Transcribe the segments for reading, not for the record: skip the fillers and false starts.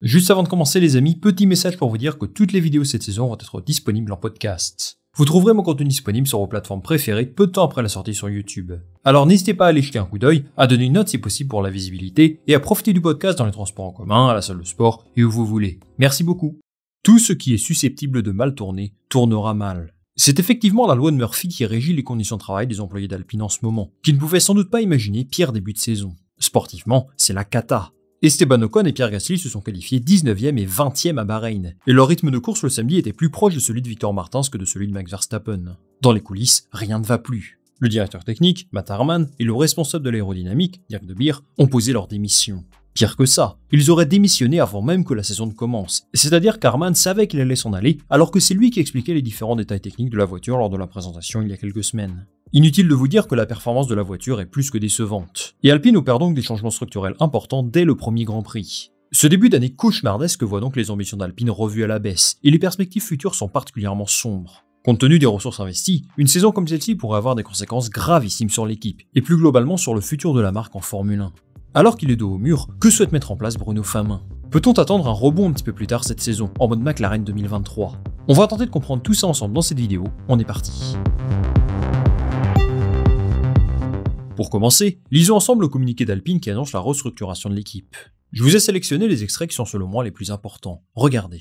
Juste avant de commencer les amis, petit message pour vous dire que toutes les vidéos de cette saison vont être disponibles en podcast. Vous trouverez mon contenu disponible sur vos plateformes préférées peu de temps après la sortie sur YouTube. Alors n'hésitez pas à aller jeter un coup d'œil, à donner une note si possible pour la visibilité et à profiter du podcast dans les transports en commun, à la salle de sport et où vous voulez. Merci beaucoup. Tout ce qui est susceptible de mal tourner, tournera mal. C'est effectivement la loi de Murphy qui régit les conditions de travail des employés d'Alpine en ce moment, qui ne pouvaient sans doute pas imaginer pire début de saison. Sportivement, c'est la cata. Esteban Ocon et Pierre Gasly se sont qualifiés 19e et 20e à Bahreïn, et leur rythme de course le samedi était plus proche de celui de Victor Martins que de celui de Max Verstappen. Dans les coulisses, rien ne va plus. Le directeur technique, Matt Harman, et le responsable de l'aérodynamique, Dirk De Beer, ont posé leur démission. Pire que ça, ils auraient démissionné avant même que la saison ne commence, c'est-à-dire qu'Harman savait qu'il allait s'en aller, alors que c'est lui qui expliquait les différents détails techniques de la voiture lors de la présentation il y a quelques semaines. Inutile de vous dire que la performance de la voiture est plus que décevante. Et Alpine opère donc des changements structurels importants dès le premier Grand Prix. Ce début d'année cauchemardesque voit donc les ambitions d'Alpine revues à la baisse, et les perspectives futures sont particulièrement sombres. Compte tenu des ressources investies, une saison comme celle-ci pourrait avoir des conséquences gravissimes sur l'équipe, et plus globalement sur le futur de la marque en Formule 1. Alors qu'il est dos au mur, que souhaite mettre en place Bruno Famin? Peut-on attendre un rebond un petit peu plus tard cette saison, en mode McLaren 2023? On va tenter de comprendre tout ça ensemble dans cette vidéo, on est parti. Pour commencer, lisons ensemble le communiqué d'Alpine qui annonce la restructuration de l'équipe. Je vous ai sélectionné les extraits qui sont selon moi les plus importants. Regardez.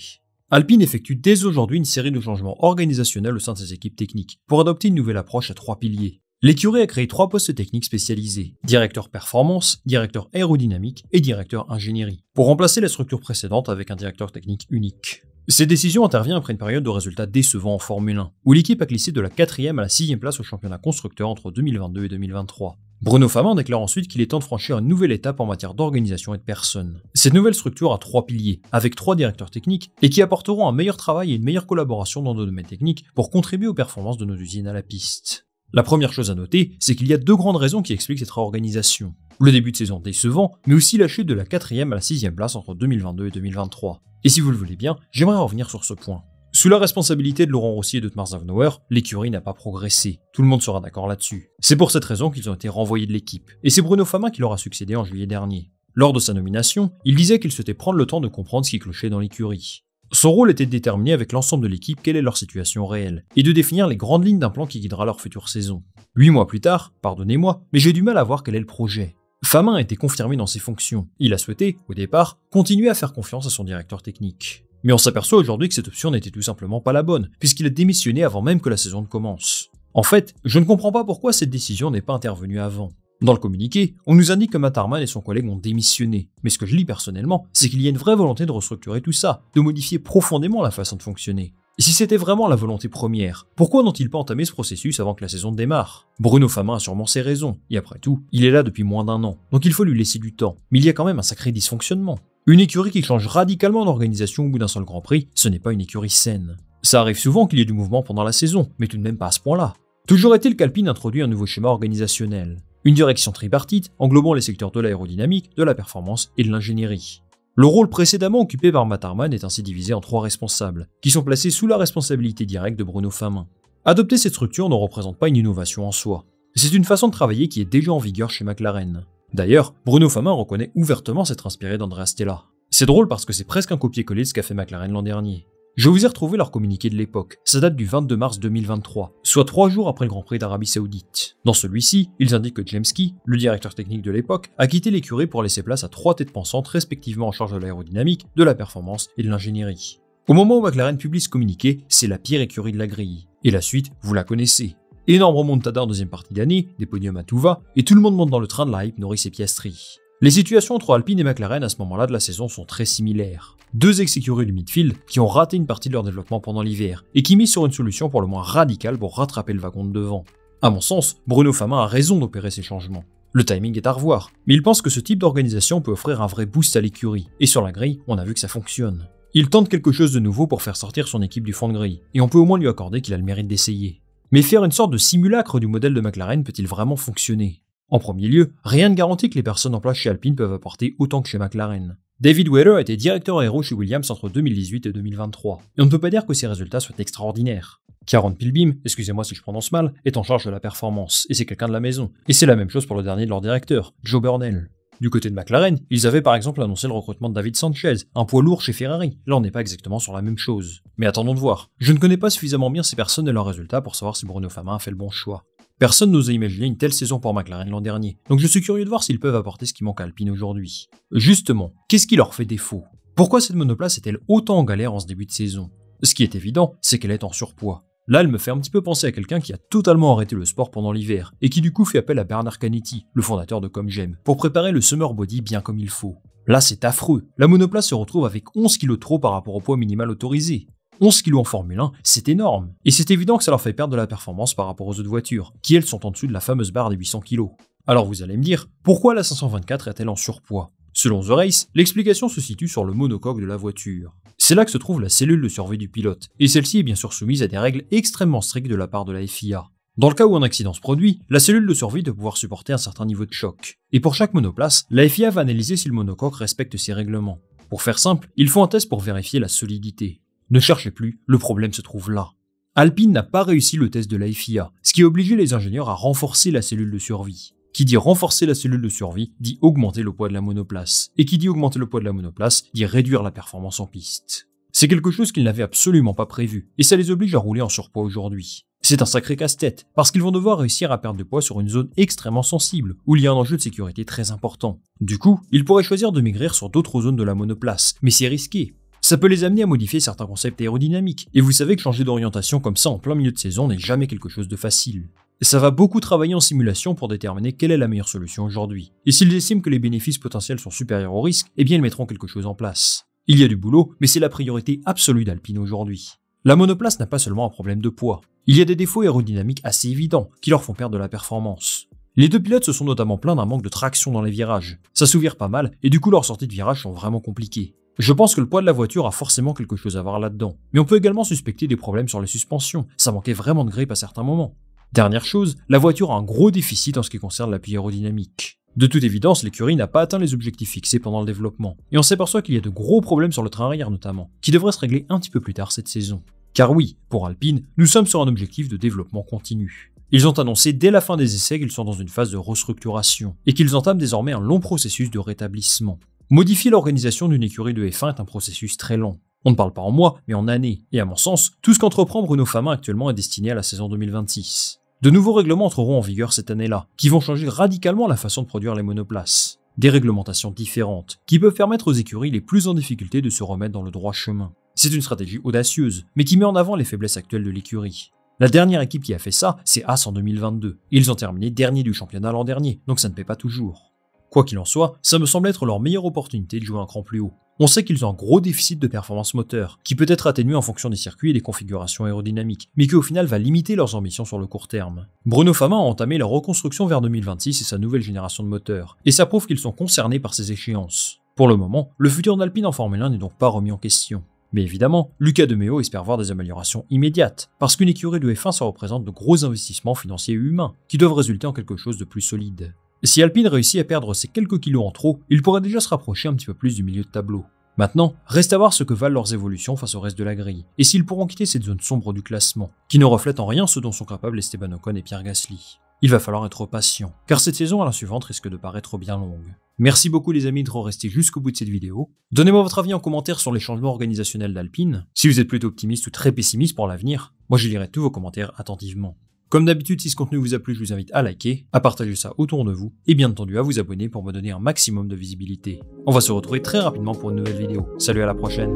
Alpine effectue dès aujourd'hui une série de changements organisationnels au sein de ses équipes techniques pour adopter une nouvelle approche à 3 piliers. L'écurie a créé 3 postes techniques spécialisés, directeur performance, directeur aérodynamique et directeur ingénierie, pour remplacer la structure précédente avec un directeur technique unique. Cette décision intervient après une période de résultats décevants en Formule 1, où l'équipe a glissé de la 4e à la 6e place au championnat constructeur entre 2022 et 2023. Bruno Famin déclare ensuite qu'il est temps de franchir une nouvelle étape en matière d'organisation et de personnes. Cette nouvelle structure a 3 piliers, avec 3 directeurs techniques, et qui apporteront un meilleur travail et une meilleure collaboration dans nos domaines techniques pour contribuer aux performances de nos usines à la piste. La première chose à noter, c'est qu'il y a 2 grandes raisons qui expliquent cette réorganisation. Le début de saison décevant, mais aussi la chute de la 4e à la 6e place entre 2022 et 2023. Et si vous le voulez bien, j'aimerais revenir sur ce point. Sous la responsabilité de Laurent Rossi et de Otmar Szafnauer, l'écurie n'a pas progressé. Tout le monde sera d'accord là-dessus. C'est pour cette raison qu'ils ont été renvoyés de l'équipe. Et c'est Bruno Famin qui leur a succédé en juillet dernier. Lors de sa nomination, il disait qu'il souhaitait prendre le temps de comprendre ce qui clochait dans l'écurie. Son rôle était de déterminer avec l'ensemble de l'équipe quelle est leur situation réelle, et de définir les grandes lignes d'un plan qui guidera leur future saison. 8 mois plus tard, pardonnez-moi, mais j'ai du mal à voir quel est le projet. Famin a été confirmé dans ses fonctions. Il a souhaité, au départ, continuer à faire confiance à son directeur technique. Mais on s'aperçoit aujourd'hui que cette option n'était tout simplement pas la bonne, puisqu'il a démissionné avant même que la saison ne commence. En fait, je ne comprends pas pourquoi cette décision n'est pas intervenue avant. Dans le communiqué, on nous indique que Matt Harman et son collègue ont démissionné, mais ce que je lis personnellement, c'est qu'il y a une vraie volonté de restructurer tout ça, de modifier profondément la façon de fonctionner. Et si c'était vraiment la volonté première, pourquoi n'ont-ils pas entamé ce processus avant que la saison démarre? Bruno Famin a sûrement ses raisons, et après tout, il est là depuis moins d'1 an, donc il faut lui laisser du temps. Mais il y a quand même un sacré dysfonctionnement. Une écurie qui change radicalement d'organisation au bout d'un seul Grand Prix, ce n'est pas une écurie saine. Ça arrive souvent qu'il y ait du mouvement pendant la saison, mais tout de même pas à ce point-là. Toujours est-il qu'Alpine introduit un nouveau schéma organisationnel. Une direction tripartite englobant les secteurs de l'aérodynamique, de la performance et de l'ingénierie. Le rôle précédemment occupé par Matt Harman est ainsi divisé en 3 responsables, qui sont placés sous la responsabilité directe de Bruno Famin. Adopter cette structure ne représente pas une innovation en soi. C'est une façon de travailler qui est déjà en vigueur chez McLaren. D'ailleurs, Bruno Famin reconnaît ouvertement s'être inspiré d'Andrea Stella. C'est drôle parce que c'est presque un copier-coller de ce qu'a fait McLaren l'an dernier. Je vous ai retrouvé leur communiqué de l'époque, ça date du 22 mars 2023, soit 3 jours après le Grand Prix d'Arabie Saoudite. Dans celui-ci, ils indiquent que James Key, le directeur technique de l'époque, a quitté l'écurie pour laisser place à 3 têtes pensantes respectivement en charge de l'aérodynamique, de la performance et de l'ingénierie. Au moment où McLaren publie ce communiqué, c'est la pire écurie de la grille. Et la suite, vous la connaissez. Énorme remontada en deuxième partie d'année, des podiums à tout va, et tout le monde monte dans le train de la hype Norris et Piastri. Les situations entre Alpine et McLaren à ce moment-là de la saison sont très similaires. 2 ex-écuries du midfield qui ont raté une partie de leur développement pendant l'hiver et qui misent sur une solution pour le moins radicale pour rattraper le wagon de devant. À mon sens, Bruno Famin a raison d'opérer ces changements. Le timing est à revoir, mais il pense que ce type d'organisation peut offrir un vrai boost à l'écurie, et sur la grille, on a vu que ça fonctionne. Il tente quelque chose de nouveau pour faire sortir son équipe du fond de grille, et on peut au moins lui accorder qu'il a le mérite d'essayer. Mais faire une sorte de simulacre du modèle de McLaren peut-il vraiment fonctionner? En premier lieu, rien ne garantit que les personnes en place chez Alpine peuvent apporter autant que chez McLaren. David Wheeler était directeur aéro chez Williams entre 2018 et 2023, et on ne peut pas dire que ses résultats soient extraordinaires. Kieran Pilbeam, excusez-moi si je prononce mal, est en charge de la performance, et c'est quelqu'un de la maison. Et c'est la même chose pour le dernier de leurs directeurs, Joe Burnell. Du côté de McLaren, ils avaient par exemple annoncé le recrutement de David Sanchez, un poids lourd chez Ferrari. Là, on n'est pas exactement sur la même chose. Mais attendons de voir. Je ne connais pas suffisamment bien ces personnes et leurs résultats pour savoir si Bruno Famin a fait le bon choix. Personne n'osait imaginer une telle saison pour McLaren l'an dernier, donc je suis curieux de voir s'ils peuvent apporter ce qui manque à Alpine aujourd'hui. Justement, qu'est-ce qui leur fait défaut? Pourquoi cette monoplace est-elle autant en galère en ce début de saison? Ce qui est évident, c'est qu'elle est en surpoids. Là, elle me fait un petit peu penser à quelqu'un qui a totalement arrêté le sport pendant l'hiver, et qui du coup fait appel à Bernard Canetti, le fondateur de Comme J'aime, pour préparer le Summer Body bien comme il faut. Là, c'est affreux. La monoplace se retrouve avec 11 kg de trop par rapport au poids minimal autorisé. 11 kg en Formule 1, c'est énorme. Et c'est évident que ça leur fait perdre de la performance par rapport aux autres voitures, qui elles sont en dessous de la fameuse barre des 800 kg. Alors vous allez me dire, pourquoi la 524 est-elle en surpoids? Selon The Race, l'explication se situe sur le monocoque de la voiture. C'est là que se trouve la cellule de survie du pilote, et celle-ci est bien sûr soumise à des règles extrêmement strictes de la part de la FIA. Dans le cas où un accident se produit, la cellule de survie doit pouvoir supporter un certain niveau de choc. Et pour chaque monoplace, la FIA va analyser si le monocoque respecte ces règlements. Pour faire simple, ils font un test pour vérifier la solidité. Ne cherchez plus, le problème se trouve là. Alpine n'a pas réussi le test de la FIA, ce qui a obligé les ingénieurs à renforcer la cellule de survie. Qui dit renforcer la cellule de survie, dit augmenter le poids de la monoplace. Et qui dit augmenter le poids de la monoplace, dit réduire la performance en piste. C'est quelque chose qu'ils n'avaient absolument pas prévu, et ça les oblige à rouler en surpoids aujourd'hui. C'est un sacré casse-tête, parce qu'ils vont devoir réussir à perdre de poids sur une zone extrêmement sensible, où il y a un enjeu de sécurité très important. Du coup, ils pourraient choisir de maigrir sur d'autres zones de la monoplace, mais c'est risqué. Ça peut les amener à modifier certains concepts aérodynamiques, et vous savez que changer d'orientation comme ça en plein milieu de saison n'est jamais quelque chose de facile. Ça va beaucoup travailler en simulation pour déterminer quelle est la meilleure solution aujourd'hui. Et s'ils estiment que les bénéfices potentiels sont supérieurs aux risques, eh bien ils mettront quelque chose en place. Il y a du boulot, mais c'est la priorité absolue d'Alpine aujourd'hui. La monoplace n'a pas seulement un problème de poids. Il y a des défauts aérodynamiques assez évidents qui leur font perdre de la performance. Les deux pilotes se sont notamment plaints d'un manque de traction dans les virages. Ça s'ouvre pas mal, et du coup leurs sorties de virage sont vraiment compliquées. Je pense que le poids de la voiture a forcément quelque chose à voir là-dedans. Mais on peut également suspecter des problèmes sur les suspensions. Ça manquait vraiment de grippe à certains moments. Dernière chose, la voiture a un gros déficit en ce qui concerne l'appui aérodynamique. De toute évidence, l'écurie n'a pas atteint les objectifs fixés pendant le développement, et on s'aperçoit qu'il y a de gros problèmes sur le train arrière notamment, qui devraient se régler un petit peu plus tard cette saison. Car oui, pour Alpine, nous sommes sur un objectif de développement continu. Ils ont annoncé dès la fin des essais qu'ils sont dans une phase de restructuration, et qu'ils entament désormais un long processus de rétablissement. Modifier l'organisation d'une écurie de F1 est un processus très long. On ne parle pas en mois, mais en années, et à mon sens, tout ce qu'entreprend Bruno Famin actuellement est destiné à la saison 2026. De nouveaux règlements entreront en vigueur cette année-là, qui vont changer radicalement la façon de produire les monoplaces. Des réglementations différentes, qui peuvent permettre aux écuries les plus en difficulté de se remettre dans le droit chemin. C'est une stratégie audacieuse, mais qui met en avant les faiblesses actuelles de l'écurie. La dernière équipe qui a fait ça, c'est Haas en 2022. Ils ont terminé dernier du championnat l'an dernier, donc ça ne paie pas toujours. Quoi qu'il en soit, ça me semble être leur meilleure opportunité de jouer un cran plus haut. On sait qu'ils ont un gros déficit de performance moteur, qui peut être atténué en fonction des circuits et des configurations aérodynamiques, mais qui au final va limiter leurs ambitions sur le court terme. Bruno Famin a entamé la reconstruction vers 2026 et sa nouvelle génération de moteurs, et ça prouve qu'ils sont concernés par ces échéances. Pour le moment, le futur d'Alpine en Formule 1 n'est donc pas remis en question. Mais évidemment, Luca De Meo espère voir des améliorations immédiates, parce qu'une écurie de F1 ça représente de gros investissements financiers et humains, qui doivent résulter en quelque chose de plus solide. Si Alpine réussit à perdre ces quelques kilos en trop, il pourrait déjà se rapprocher un petit peu plus du milieu de tableau. Maintenant, reste à voir ce que valent leurs évolutions face au reste de la grille, et s'ils pourront quitter cette zone sombre du classement, qui ne reflète en rien ce dont sont capables Esteban Ocon et Pierre Gasly. Il va falloir être patient, car cette saison à la suivante risque de paraître bien longue. Merci beaucoup les amis d'être restés jusqu'au bout de cette vidéo. Donnez-moi votre avis en commentaire sur les changements organisationnels d'Alpine. Si vous êtes plutôt optimiste ou très pessimiste pour l'avenir, moi je lirai tous vos commentaires attentivement. Comme d'habitude, si ce contenu vous a plu, je vous invite à liker, à partager ça autour de vous, et bien entendu à vous abonner pour me donner un maximum de visibilité. On va se retrouver très rapidement pour une nouvelle vidéo. Salut, à la prochaine.